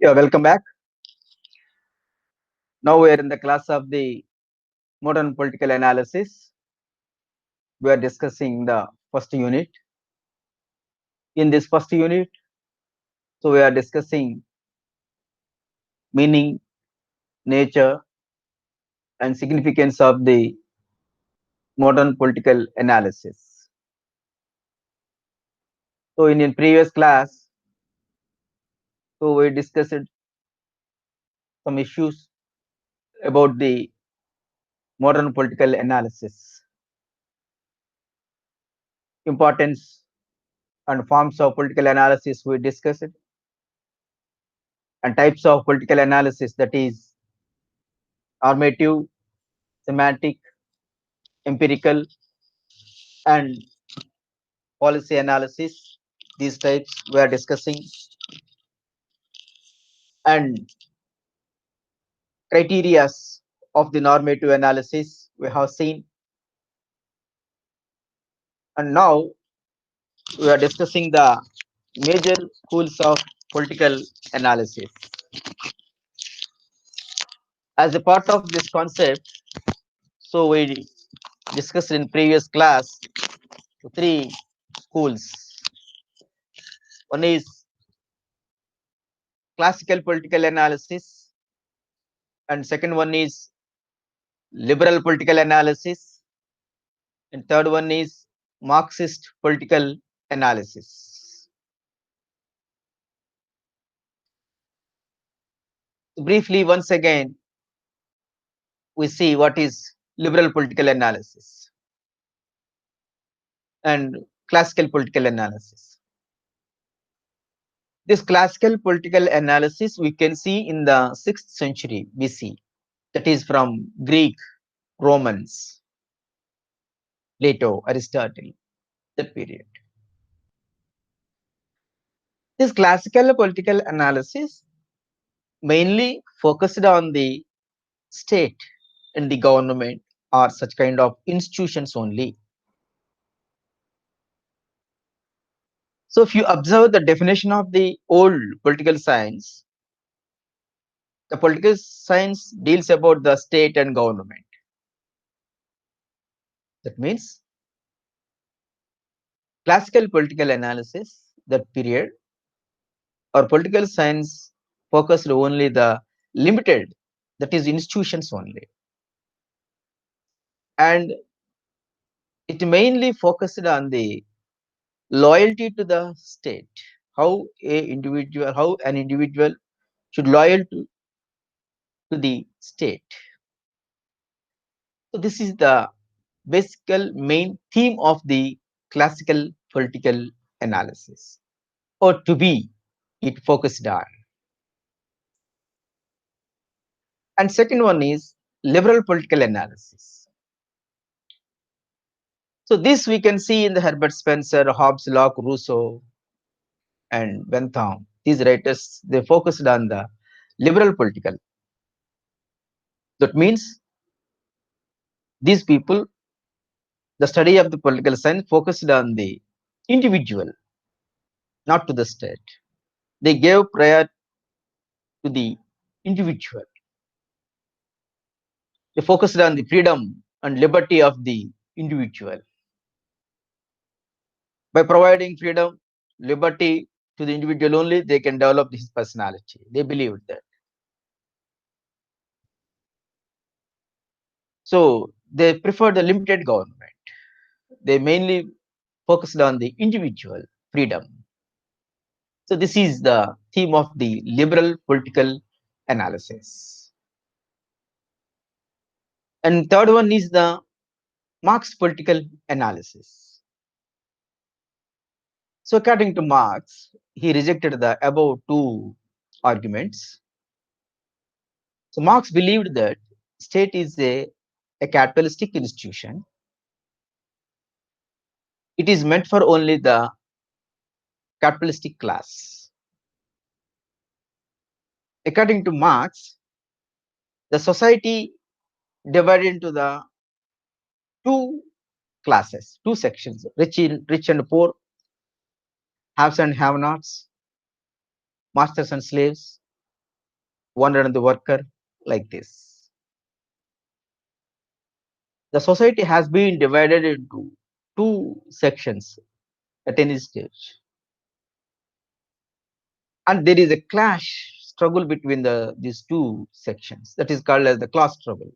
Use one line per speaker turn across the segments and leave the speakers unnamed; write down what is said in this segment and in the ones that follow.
Yeah, welcome back. Now we are in the class of the modern political analysis. We are discussing the first unit. In this first unit, so we are discussing meaning, nature, and significance of the modern political analysis. So in previous class, so we discussed some issues about the modern political analysis, importance and forms of political analysis we discussed, and types of political analysis, that is normative, semantic, empirical, and policy analysis. These types we are discussing, and criteria of the normative analysis we have seen. And now we are discussing the major schools of political analysis. As a part of this concept, so we discussed in previous class three schools. One is classical political analysis, and second one is liberal political analysis, and third one is Marxist political analysis. Briefly, once again, we see what is liberal political analysis and classical political analysis. This classical political analysis we can see in the 6th century BC, that is from Greek, Romans, Plato, Aristotle, that period. This classical political analysis mainly focused on the state and the government or such kind of institutions only. So if you observe the definition of the old political science, the political science deals about the state and government. That means classical political analysis, that period, or political science focused only the limited, that is institutions only. And it mainly focused on the loyalty to the state, how an individual should loyal to the state. So this is the basic main theme of the classical political analysis, or to be it focused on. And second one is liberal political analysis. So this we can see in the Herbert Spencer, Hobbes, Locke, Rousseau, and Bentham. These writers, they focused on the liberal political. That means these people, the study of the political science focused on the individual, not to the state. They gave prior to the individual. They focused on the freedom and liberty of the individual. By providing freedom, liberty to the individual only, they can develop his personality. They believed that. So they preferred the limited government. They mainly focused on the individual freedom. So this is the theme of the liberal political analysis. And third one is the Marx political analysis. So according to Marx, he rejected the above two arguments. So Marx believed that state is a capitalistic institution. It is meant for only the capitalistic class. According to Marx, the society divided into the two classes, two sections, rich and poor, haves and have-nots, masters and slaves. owner and the worker, like this. The society has been divided into two sections at any stage, and there is a clash struggle between these two sections that is called as the class struggle.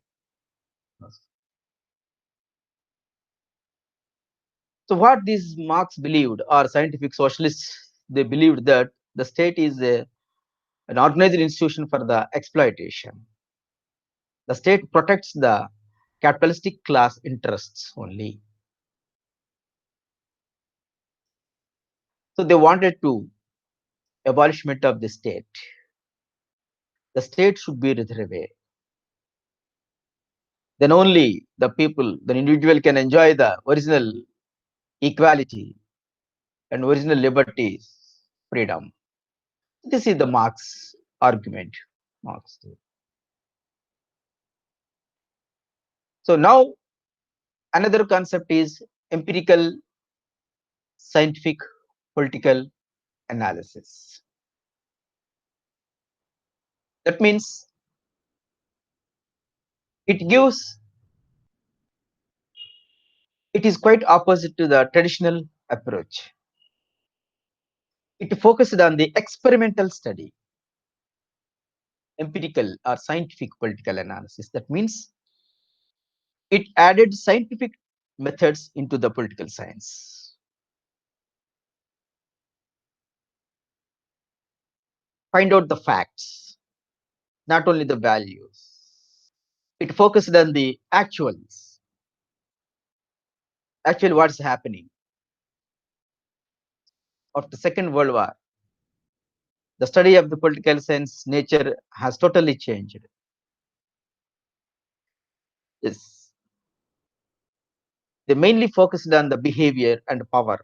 So what these Marx believed, or scientific socialists, they believed that the state is an organized institution for the exploitation. The state protects the capitalistic class interests only. So they wanted to abolishment of the state. The state should be written away. Then only the people, the individual can enjoy the original equality and original liberties, freedom. This is the Marx argument. Marx. So now another concept is empirical scientific political analysis. That means it gives, it is quite opposite to the traditional approach. It focused on the experimental study, empirical or scientific political analysis. That means it added scientific methods into the political science. Find out the facts, not only the values. It focused on the actuals, actually what's happening. After Second World War, the study of the political science nature has totally changed. Yes. They mainly focused on the behavior and power.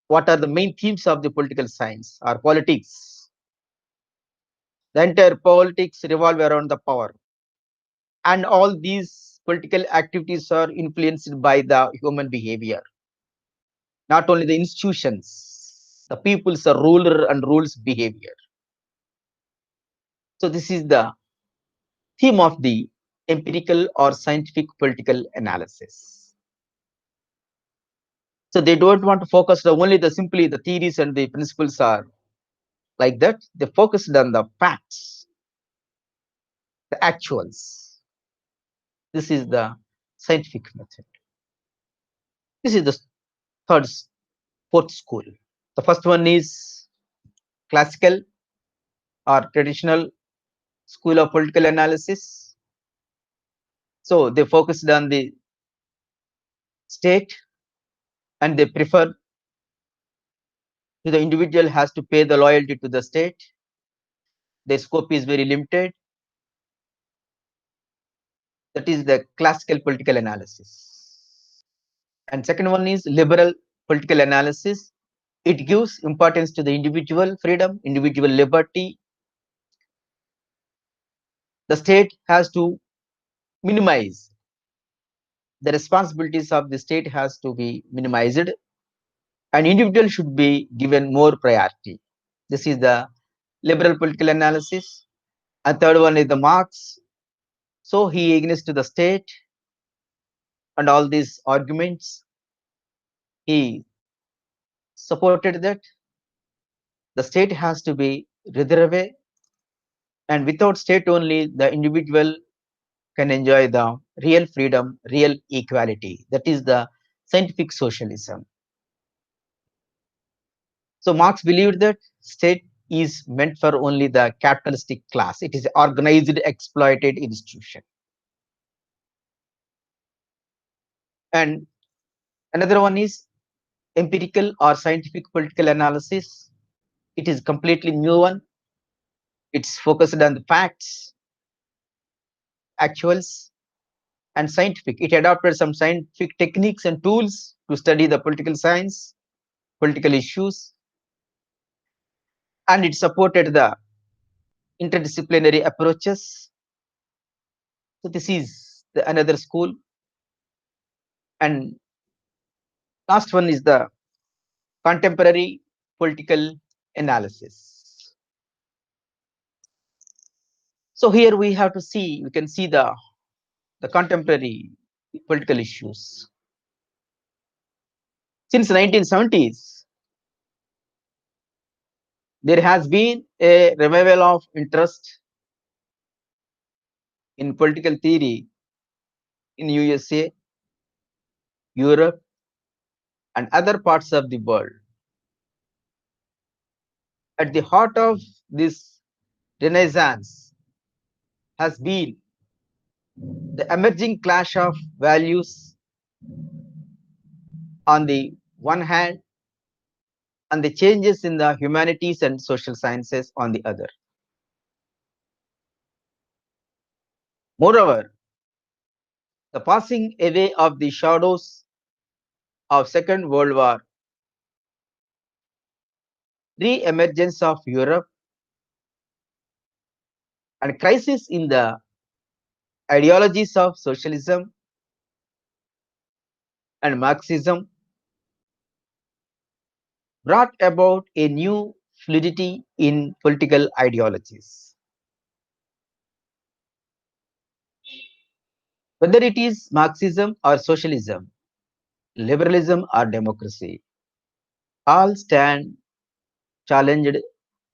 What are the main themes of the political science or politics? The entire politics revolve around the power. And all these political activities are influenced by the human behavior. Not only the institutions, the people's ruler and rules behavior. So this is the theme of the empirical or scientific political analysis. So they don't want to focus on only the simply the theories and the principles are like that. They focused on the facts, the actuals. This is the scientific method. This is the third, fourth school. The first one is classical or traditional school of political analysis. So they focused on the state and they prefer the individual has to pay the loyalty to the state. Their scope is very limited. That is the classical political analysis. And second one is liberal political analysis. It gives importance to the individual freedom, individual liberty. The state has to minimize, the responsibilities of the state has to be minimized, and individual should be given more priority. This is the liberal political analysis. And third one is the Marx. So he against the state and all these arguments. He supported that the state has to be writhed away, and without state only the individual can enjoy the real freedom, real equality. That is the scientific socialism. So Marx believed that state is meant for only the capitalistic class. It is organized, exploited institution. And another one is empirical or scientific political analysis. It is completely new one. It's focused on the facts, actuals, and scientific. It adopted some scientific techniques and tools to study the political science, political issues, and it supported the interdisciplinary approaches. So this is the another school. And last one is the contemporary political analysis. So here we can see the contemporary political issues. Since 1970s, there has been a revival of interest in political theory in USA, Europe, and other parts of the world. At the heart of this renaissance has been the emerging clash of values on the one hand and the changes in the humanities and social sciences on the other. Moreover, the passing away of the shadows of Second World War, re-emergence of Europe, and crisis in the ideologies of socialism and Marxism brought about a new fluidity in political ideologies. Whether it is Marxism or socialism, liberalism or democracy, all stand challenged,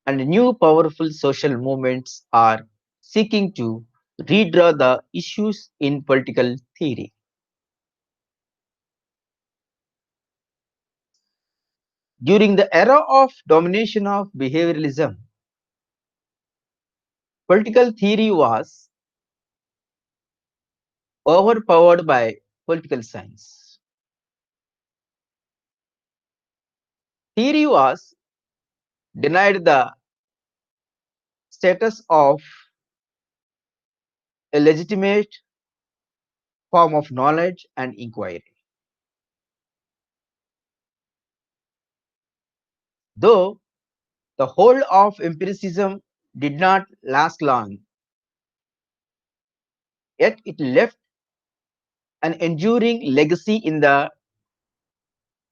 and new powerful social movements are seeking to redraw the issues in political theory. During the era of domination of behavioralism, political theory was overpowered by political science. Theory was denied the status of a legitimate form of knowledge and inquiry. Though the whole of empiricism did not last long, yet it left an enduring legacy in the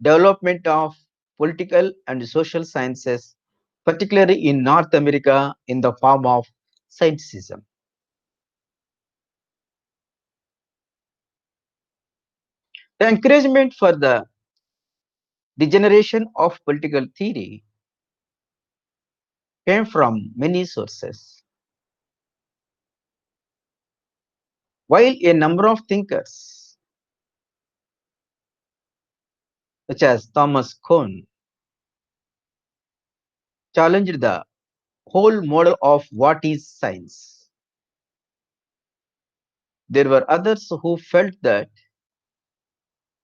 development of political and social sciences, particularly in North America in the form of scientism. The encouragement for the degeneration of political theory came from many sources. While a number of thinkers, such as Thomas Kuhn, challenged the whole model of what is science, there were others who felt that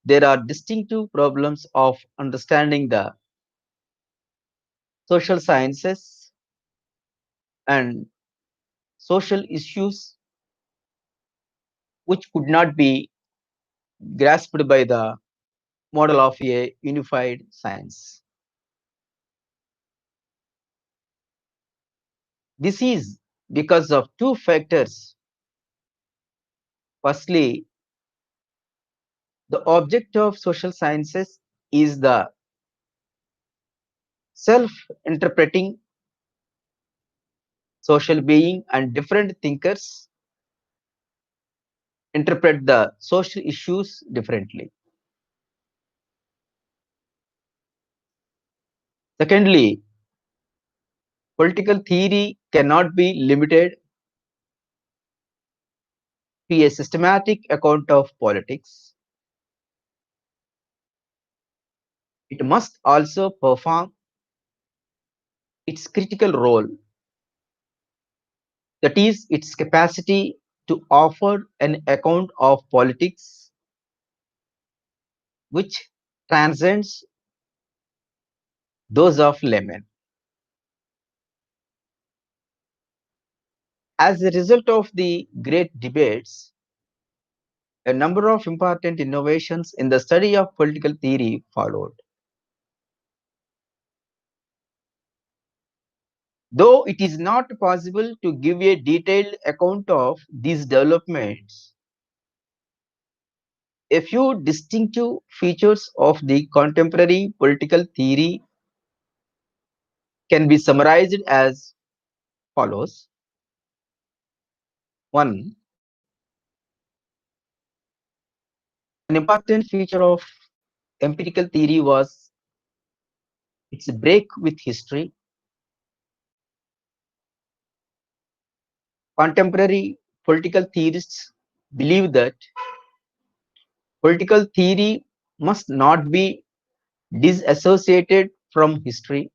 there are distinctive problems of understanding the social sciences and social issues which could not be grasped by the model of a unified science. This is because of two factors. Firstly, the object of social sciences is the self interpreting social being, and different thinkers interpret the social issues differently. Secondly, political theory cannot be limited to a systematic account of politics. It must also perform its critical role, that is, its capacity to offer an account of politics which transcends those of laymen. As a result of the great debates, a number of important innovations in the study of political theory followed. Though it is not possible to give a detailed account of these developments, a few distinctive features of the contemporary political theory can be summarized as follows. One, an important feature of empirical theory was its break with history. Contemporary political theorists believe that political theory must not be disassociated from history.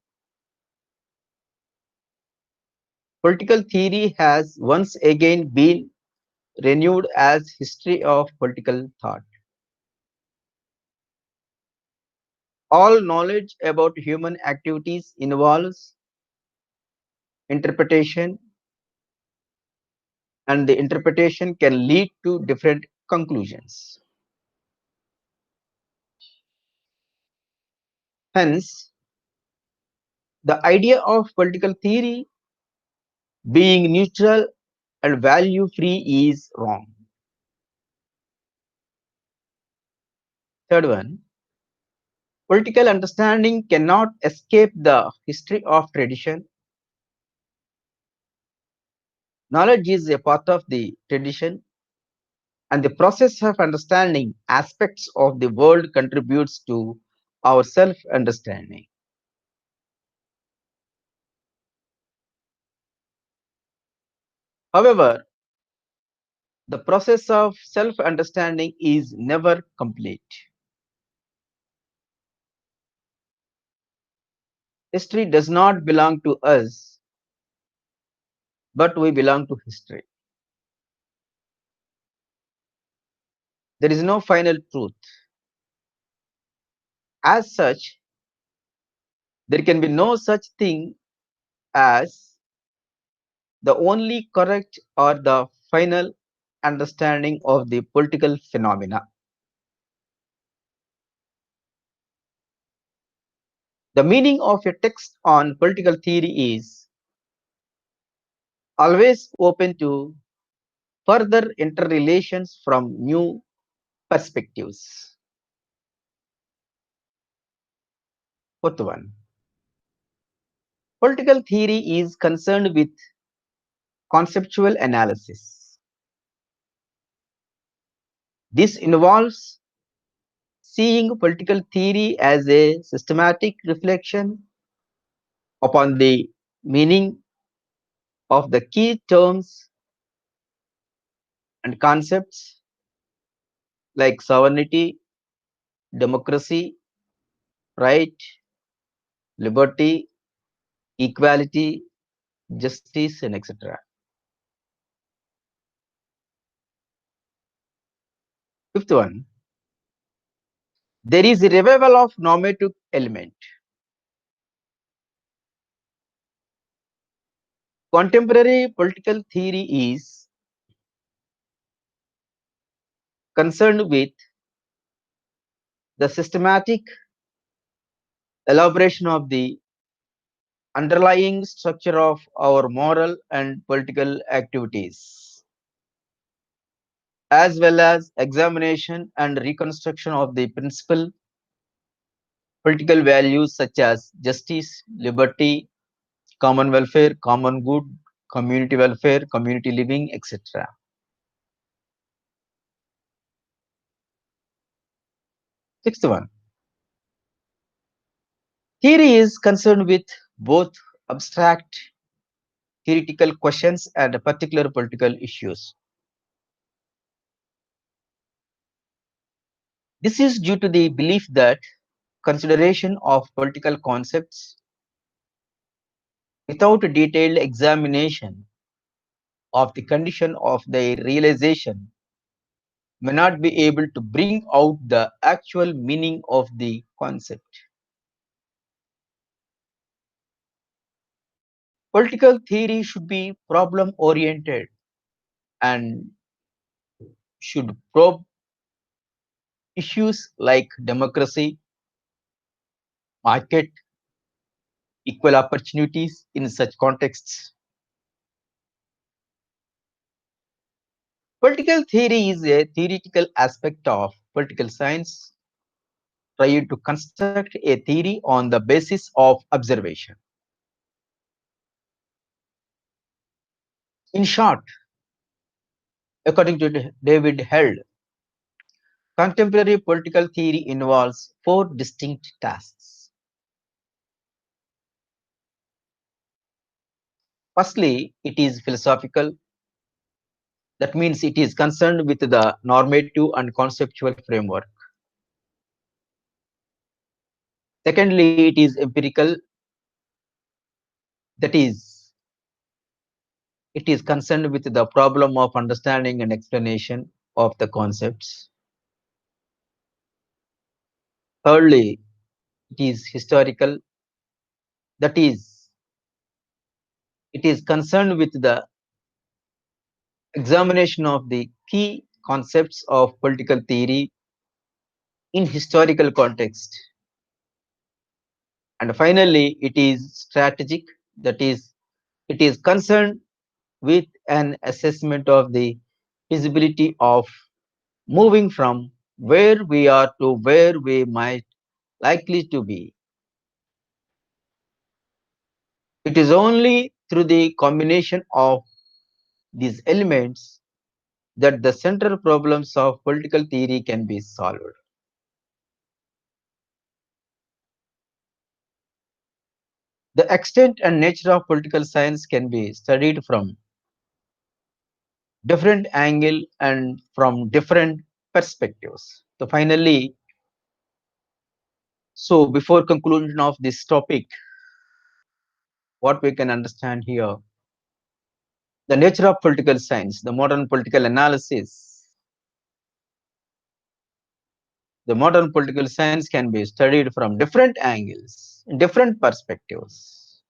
Political theory has once again been renewed as history of political thought. All knowledge about human activities involves interpretation, and the interpretation can lead to different conclusions. Hence, the idea of political theory being neutral and value free is wrong. Third one, political understanding cannot escape the history of tradition. Knowledge is a part of the tradition, and the process of understanding aspects of the world contributes to our self understanding. However, the process of self understanding is never complete. History does not belong to us, but we belong to history. There is no final truth. As such, there can be no such thing as the only correct or the final understanding of the political phenomena. The meaning of a text on political theory is always open to further interrelations from new perspectives. Fourth one, political theory is concerned with conceptual analysis. This involves seeing political theory as a systematic reflection upon the meaning of the key terms and concepts like sovereignty, democracy, right, liberty, equality, justice, and etc. Fifth one, there is a revival of normative element. Contemporary political theory is concerned with the systematic elaboration of the underlying structure of our moral and political activities, as well as examination and reconstruction of the principal political values such as justice, liberty, common welfare, common good, community welfare, community living, etc. Sixth one, theory is concerned with both abstract theoretical questions and particular political issues. This is due to the belief that consideration of political concepts without a detailed examination of the condition of their realization may not be able to bring out the actual meaning of the concept. Political theory should be problem oriented and should probe issues like democracy, market, equal opportunities in such contexts. Political theory is a theoretical aspect of political science trying to construct a theory on the basis of observation. In short, According to David Held, contemporary political theory involves four distinct tasks. Firstly, it is philosophical. That means it is concerned with the normative and conceptual framework. Secondly, it is empirical. That is, it is concerned with the problem of understanding and explanation of the concepts. Thirdly, it is historical. That is, it is concerned with the examination of the key concepts of political theory in historical context. And finally, it is strategic. That is, it is concerned with an assessment of the feasibility of moving from where we are to where we might likely to be. It is only through the combination of these elements that the central problems of political theory can be solved. The extent and nature of political science can be studied from different angle and from different perspectives. So finally, so before conclusion of this topic, what we can understand here, the nature of political science, the modern political analysis, the modern political science can be studied from different angles, different perspectives.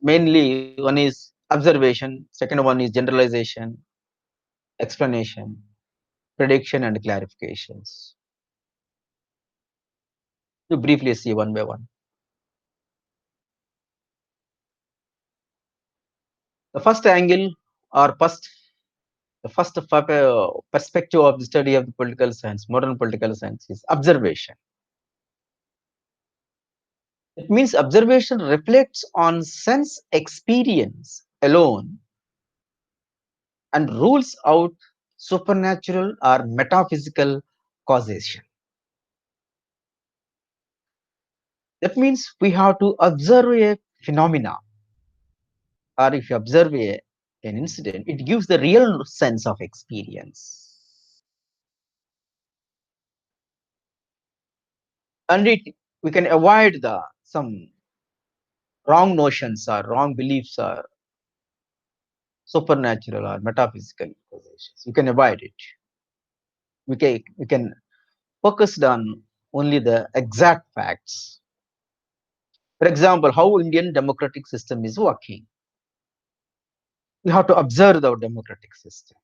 Mainly, one is observation, second one is generalization, explanation, prediction, and clarifications. To briefly see one by one. The first angle or the first perspective of the study of the political science, modern political science, is observation. It means observation reflects on sense experience alone and rules out supernatural or metaphysical causation. That means we have to observe a phenomena, or if you observe an incident, it gives the real sense of experience. And we can avoid the some wrong notions or wrong beliefs or supernatural or metaphysical causations. You can avoid it. We can focus on only the exact facts. For example, how Indian democratic system is working. We have to observe our democratic system.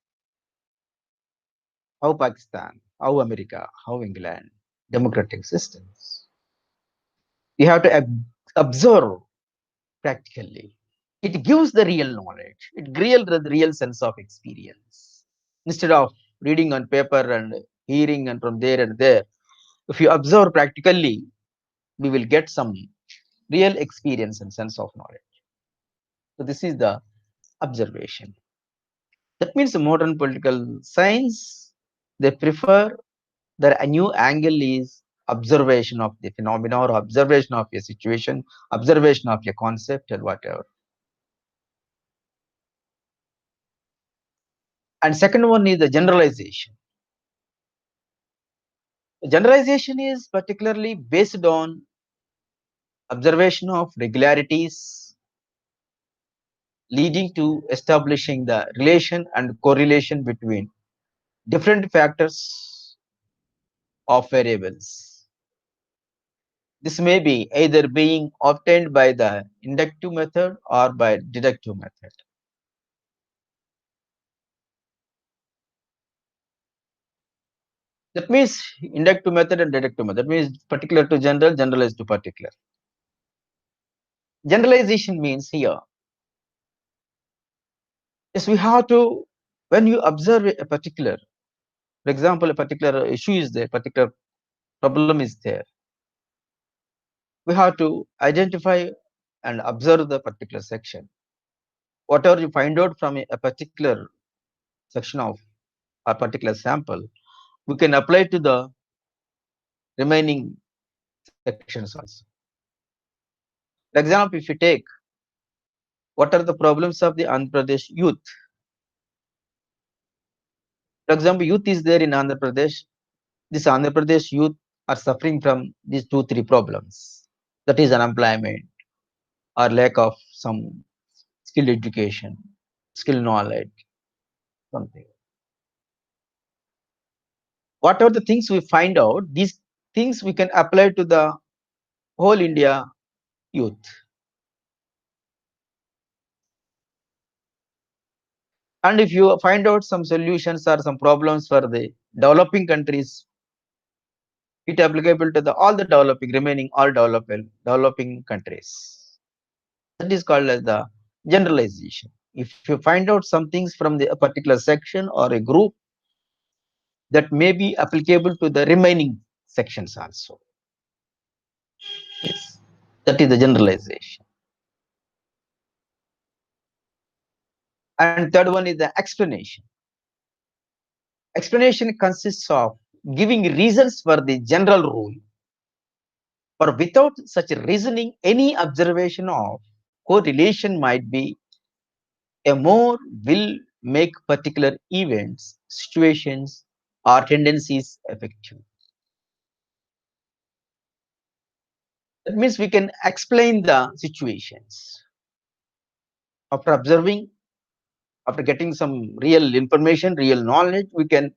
How Pakistan, how America, how England, democratic systems. We have to observe practically. It gives the real knowledge. It gives the real sense of experience. Instead of reading on paper and hearing and from there and there, if you observe practically, we will get some real experience and sense of knowledge. So this is the observation. That means the modern political science, they prefer that a new angle is observation of the phenomena or observation of a situation, observation of a concept or whatever. And second one is the generalization. Generalization is particularly based on observation of regularities leading to establishing the relation and correlation between different factors of variables. This may be either being obtained by the inductive method or by deductive method. That means inductive method and deductive method. That means particular to general, generalized to particular. Generalization means here, yes, we have to, when you observe a particular, for example, a particular issue is there, particular problem is there, we have to identify and observe the particular section. whatever you find out from a particular section of a particular sample, we can apply to the remaining sections also. For example, if you take what are the problems of the Andhra Pradesh youth? For example, youth is there in Andhra Pradesh. This Andhra Pradesh youth are suffering from these two, three problems. That is unemployment or lack of some skill education, skill knowledge, something. Whatever the things we find out, these things we can apply to the whole India youth. And if you find out some solutions or some problems for the developing countries, it applicable to the all the developing remaining all developing countries. That is called as the generalization. If you find out some things from the a particular section or a group, that may be applicable to the remaining sections also. Yes, that is the generalization. And third one is the explanation. Explanation consists of giving reasons for the general rule, for without such reasoning, any observation of correlation might be a more will make particular events, situations, or tendencies effective. That means we can explain the situations. After observing, after getting some real information, real knowledge, we can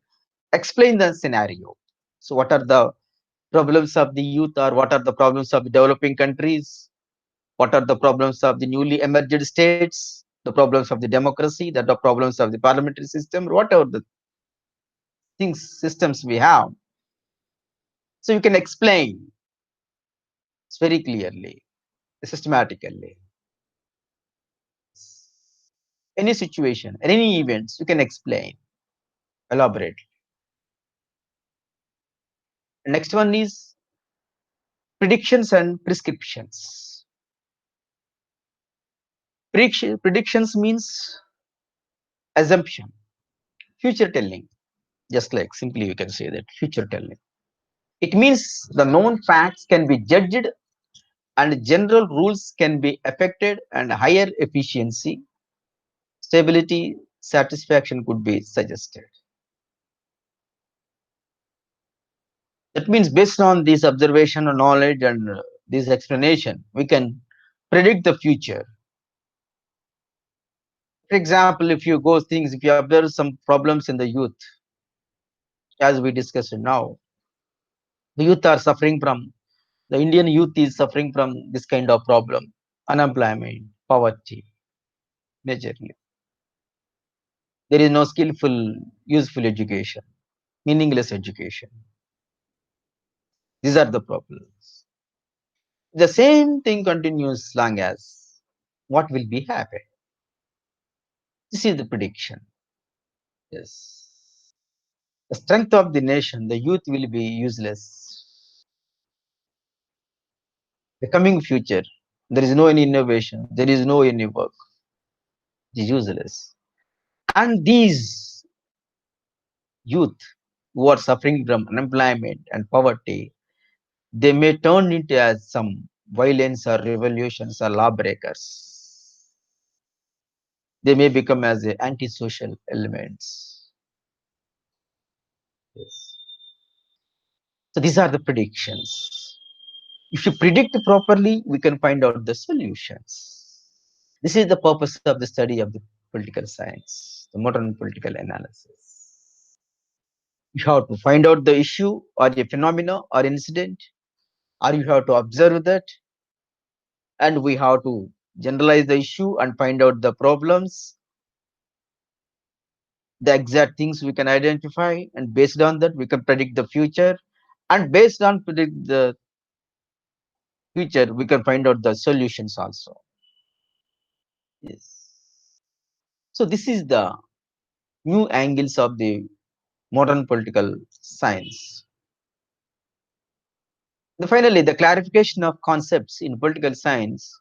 explain the scenario. So, what are the problems of the youth, or what are the problems of the developing countries? What are the problems of the newly emerged states? The problems of the democracy, the problems of the parliamentary system, whatever the things systems we have. So you can explain very clearly, systematically. Any situation, any events, you can explain, elaborate. Next one is predictions and prescriptions. Predictions means assumption, future telling, just like simply you can say that future telling. It means the known facts can be judged and general rules can be affected and higher efficiency, stability, satisfaction could be suggested. That means based on this observation and knowledge and this explanation, we can predict the future. For example, if you go things, if you observe some problems in the youth, as we discussed now, the youth are suffering from, the Indian youth is suffering from this kind of problem, unemployment, poverty, majorly. There is no skillful, useful education, meaningless education. These are the problems. The same thing continues long as what will be happen. This is the prediction. Yes. The strength of the nation, the youth will be useless. The coming future, there is no any innovation, there is no any work. It is useless. And these youth who are suffering from unemployment and poverty, they may turn into as some violence or revolutions or lawbreakers. They may become as a antisocial elements. Yes. So these are the predictions. If you predict properly, we can find out the solutions. This is the purpose of the study of the political science, the modern political analysis. You have to find out the issue or a phenomena or incident, or you have to observe that, and we have to generalize the issue and find out the problems, the exact things we can identify, and based on that, we can predict the future. And based on predict the future, we can find out the solutions also. Yes. So this is the new angles of the modern political science. Finally, the clarification of concepts in political science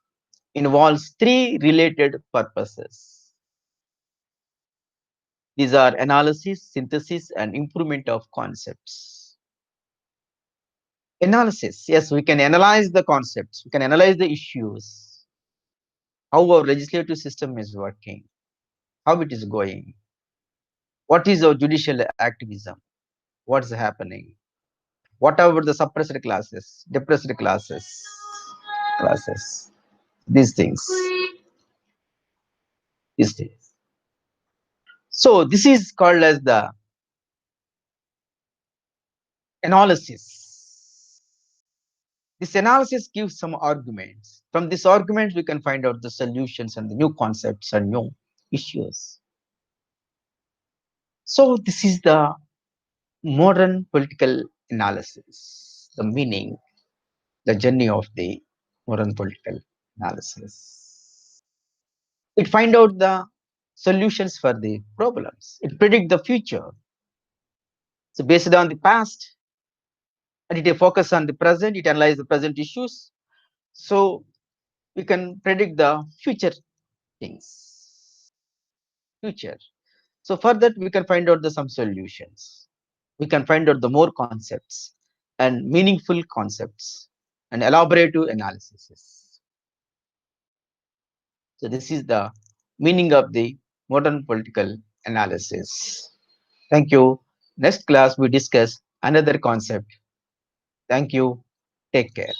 involves three related purposes. These are analysis, synthesis, and improvement of concepts. Analysis. Yes, we can analyze the concepts. We can analyze the issues. How our legislative system is working. How it is going. What is our judicial activism? What's happening? What about the suppressed classes, depressed classes? These things. These things. So this is called as the analysis. This analysis gives some arguments. From these arguments, we can find out the solutions and the new concepts and new issues. So this is the modern political analysis, the meaning, the journey of the modern political analysis. It find out the solutions for the problems. It predict the future. So based on the past, and it focus on the present, it analyze the present issues. So we can predict the future things, future. So for that, we can find out the some solutions. We can find out the more concepts and meaningful concepts and elaborative analysis. So this is the meaning of the modern political analysis. Thank you. Next class we discuss another concept. Thank you. Take care.